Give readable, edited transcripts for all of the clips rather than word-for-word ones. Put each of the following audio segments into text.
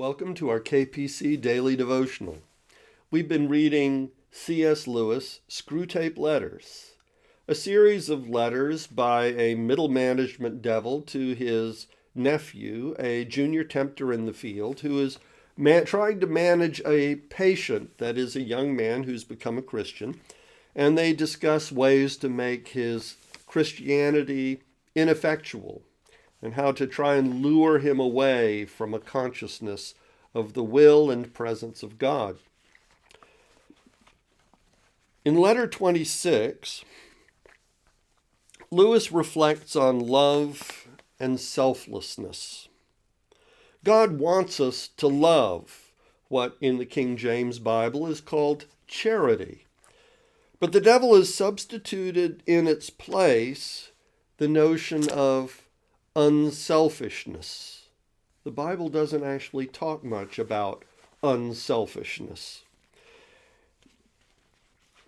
Welcome to our KPC Daily Devotional. We've been reading C.S. Lewis' Screwtape Letters, a series of letters by a middle management devil to his nephew, a junior tempter in the field, who is trying to manage a patient that is a young man who's become a Christian, and they discuss ways to make his Christianity ineffectual and how to try and lure him away from a consciousness of the will and presence of God. In letter 26, Lewis reflects on love and selflessness. God wants us to love what in the King James Bible is called charity. But the devil has substituted in its place the notion of unselfishness. The Bible doesn't actually talk much about unselfishness.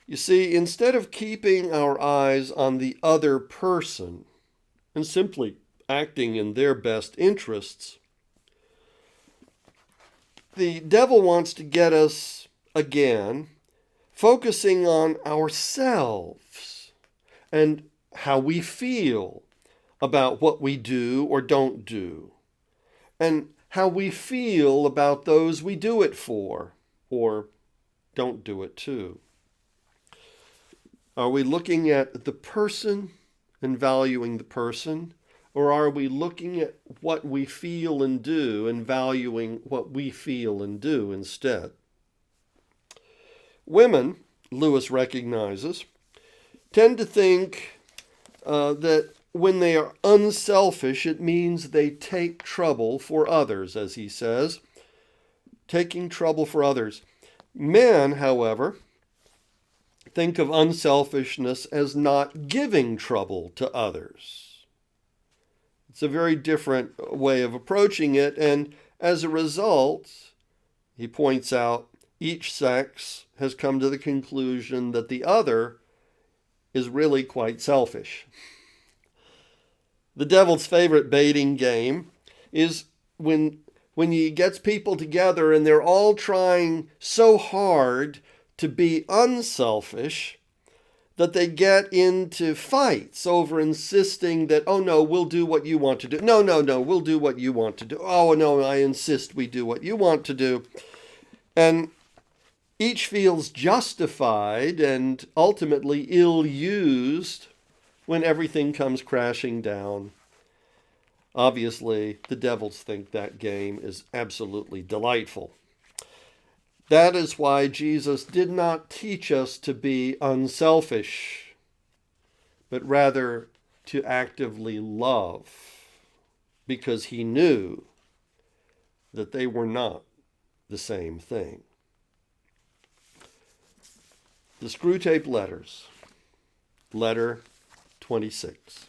You see, instead of keeping our eyes on the other person and simply acting in their best interests, the devil wants to get us again focusing on ourselves and how we feel about what we do or don't do, and how we feel about those we do it for or don't do it to. Are we looking at the person and valuing the person, or are we looking at what we feel and do and valuing what we feel and do instead? Women, Lewis recognizes, tend to think that when they are unselfish, it means they take trouble for others, as he says, taking trouble for others. Men, however, think of unselfishness as not giving trouble to others. It's a very different way of approaching it, and as a result, he points out, each sex has come to the conclusion that the other is really quite selfish. The devil's favorite baiting game is when he gets people together and they're all trying so hard to be unselfish that they get into fights over insisting that, oh no, we'll do what you want to do. No, we'll do what you want to do. Oh no, I insist we do what you want to do. And each feels justified and ultimately ill-used when everything comes crashing down. Obviously, the devils think that game is absolutely delightful. That is why Jesus did not teach us to be unselfish, but rather to actively love, because he knew that they were not the same thing. The Screwtape Letters, letter 26.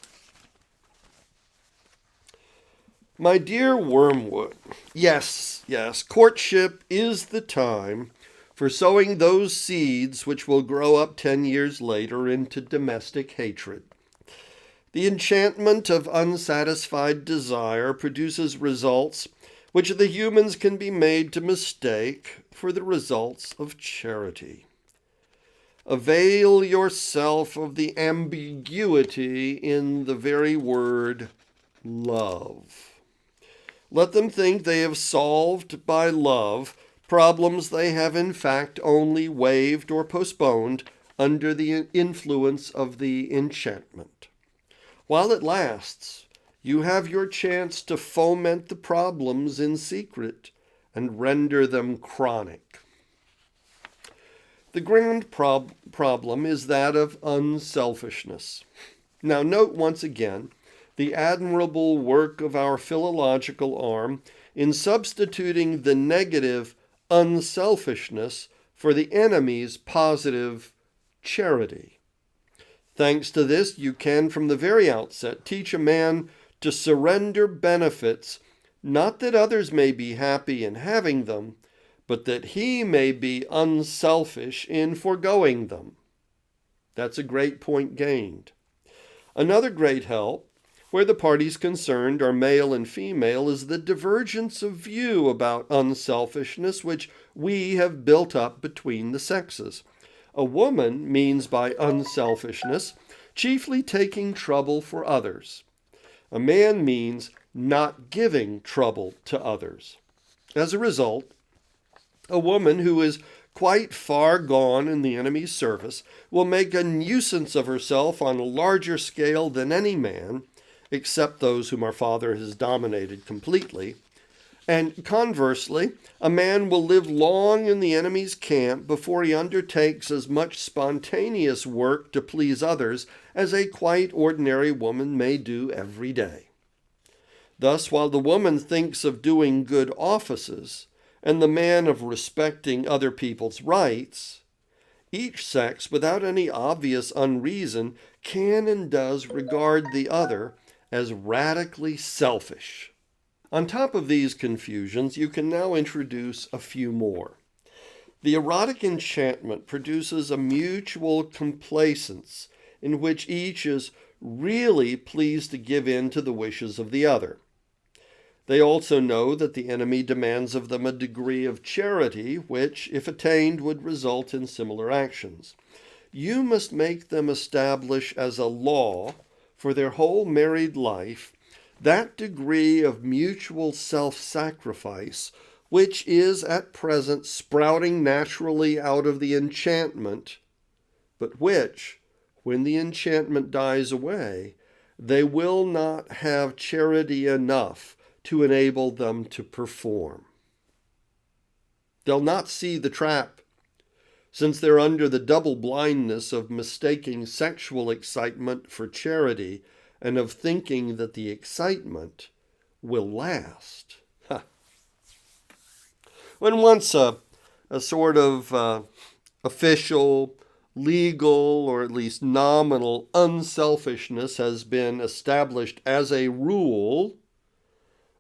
My dear Wormwood, yes, courtship is the time for sowing those seeds which will grow up 10 years later into domestic hatred. The enchantment of unsatisfied desire produces results which the humans can be made to mistake for the results of charity. Avail yourself of the ambiguity in the very word love. Let them think they have solved by love problems they have in fact only waived or postponed under the influence of the enchantment. While it lasts, you have your chance to foment the problems in secret and render them chronic. The grand problem is that of unselfishness. Now note once again the admirable work of our philological arm in substituting the negative unselfishness for the enemy's positive charity. Thanks to this, you can from the very outset teach a man to surrender benefits, not that others may be happy in having them, but that he may be unselfish in foregoing them. That's a great point gained. Another great help where the parties concerned are male and female is the divergence of view about unselfishness which we have built up between the sexes. A woman means by unselfishness chiefly taking trouble for others. A man means not giving trouble to others. As a result, a woman who is quite far gone in the enemy's service will make a nuisance of herself on a larger scale than any man, except those whom our Father has dominated completely. And conversely, a man will live long in the enemy's camp before he undertakes as much spontaneous work to please others as a quite ordinary woman may do every day. Thus, while the woman thinks of doing good offices, and the man of respecting other people's rights, each sex, without any obvious unreason, can and does regard the other as radically selfish. On top of these confusions, you can now introduce a few more. The erotic enchantment produces a mutual complacence in which each is really pleased to give in to the wishes of the other. They also know that the enemy demands of them a degree of charity which, if attained, would result in similar actions. You must make them establish as a law for their whole married life that degree of mutual self-sacrifice which is at present sprouting naturally out of the enchantment, but which, when the enchantment dies away, they will not have charity enough to enable them to perform. They'll not see the trap, since they're under the double blindness of mistaking sexual excitement for charity and of thinking that the excitement will last. When once a sort of official, legal, or at least nominal unselfishness has been established as a rule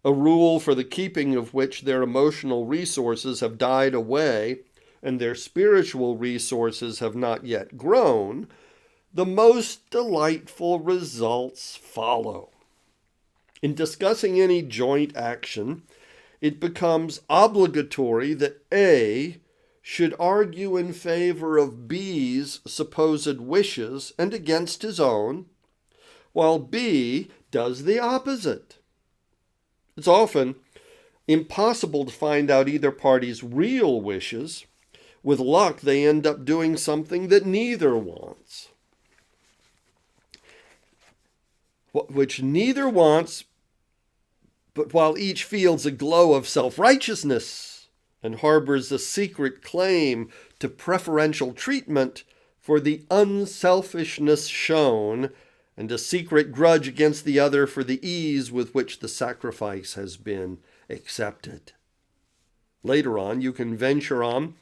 for the keeping of which their emotional resources have died away and their spiritual resources have not yet grown, the most delightful results follow. In discussing any joint action, it becomes obligatory that A should argue in favor of B's supposed wishes and against his own, while B does the opposite. It's often impossible to find out either party's real wishes. With luck, they end up doing something that neither wants. Which neither wants, but while each feels a glow of self-righteousness and harbors a secret claim to preferential treatment for the unselfishness shown, and a secret grudge against the other for the ease with which the sacrifice has been accepted. Later on, you can venture on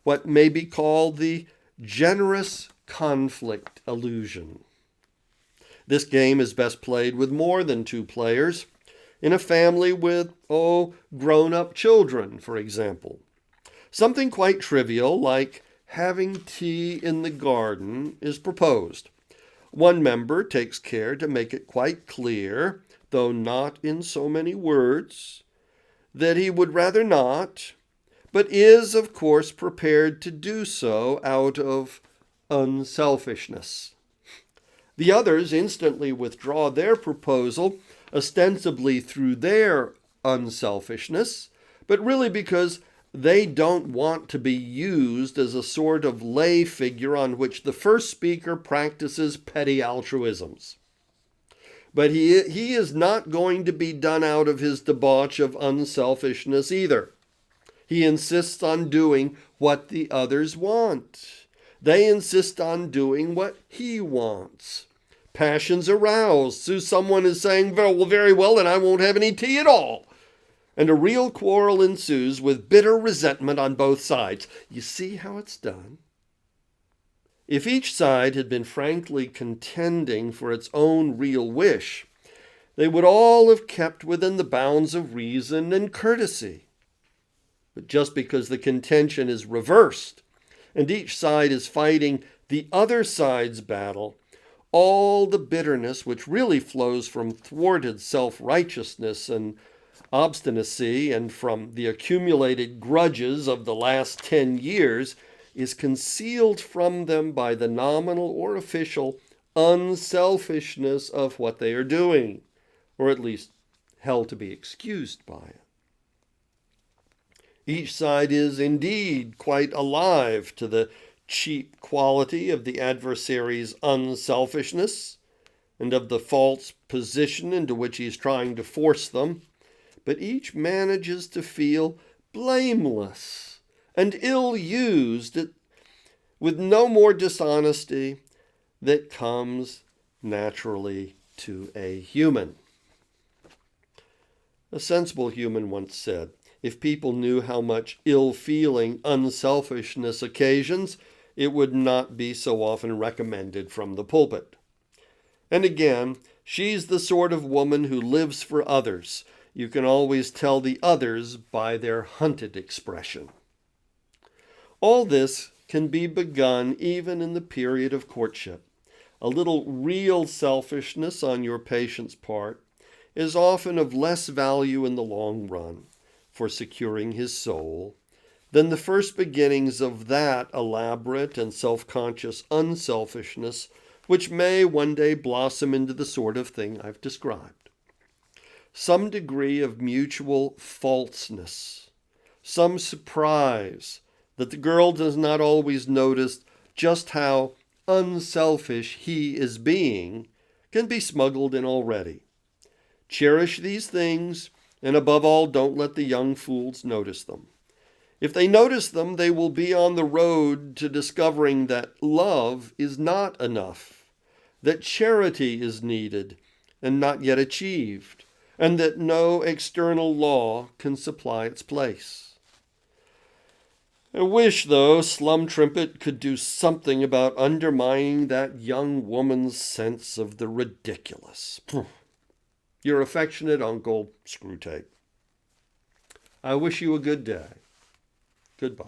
what may be called the generous conflict illusion. This game is best played with more than two players, in a family with, grown-up children, for example. Something quite trivial, like having tea in the garden, is proposed. One member takes care to make it quite clear, though not in so many words, that he would rather not, but is, of course, prepared to do so out of unselfishness. The others instantly withdraw their proposal, ostensibly through their unselfishness, but really because they don't want to be used as a sort of lay figure on which the first speaker practices petty altruisms. But he is not going to be done out of his debauch of unselfishness either. He insists on doing what the others want. They insist on doing what he wants. Passions aroused, so someone is saying, very well, then I won't have any tea at all. And a real quarrel ensues with bitter resentment on both sides. You see how it's done? If each side had been frankly contending for its own real wish, they would all have kept within the bounds of reason and courtesy. But just because the contention is reversed, and each side is fighting the other side's battle, all the bitterness which really flows from thwarted self-righteousness and obstinacy and from the accumulated grudges of the last 10 years is concealed from them by the nominal or official unselfishness of what they are doing, or at least held to be excused by it. Each side is indeed quite alive to the cheap quality of the adversary's unselfishness and of the false position into which he's trying to force them, but each manages to feel blameless and ill-used with no more dishonesty that comes naturally to a human. A sensible human once said, if people knew how much ill-feeling unselfishness occasions, it would not be so often recommended from the pulpit. And again, she's the sort of woman who lives for others. You can always tell the others by their hunted expression. All this can be begun even in the period of courtship. A little real selfishness on your patient's part is often of less value in the long run for securing his soul than the first beginnings of that elaborate and self-conscious unselfishness which may one day blossom into the sort of thing I've described. Some degree of mutual falseness, some surprise that the girl does not always notice just how unselfish he is being, can be smuggled in already. Cherish these things, and above all, don't let the young fools notice them. If they notice them, they will be on the road to discovering that love is not enough, that charity is needed and not yet achieved, and that no external law can supply its place. I wish, though, Slum Trimpet could do something about undermining that young woman's sense of the ridiculous. Your affectionate uncle, Screwtape. I wish you a good day. Goodbye.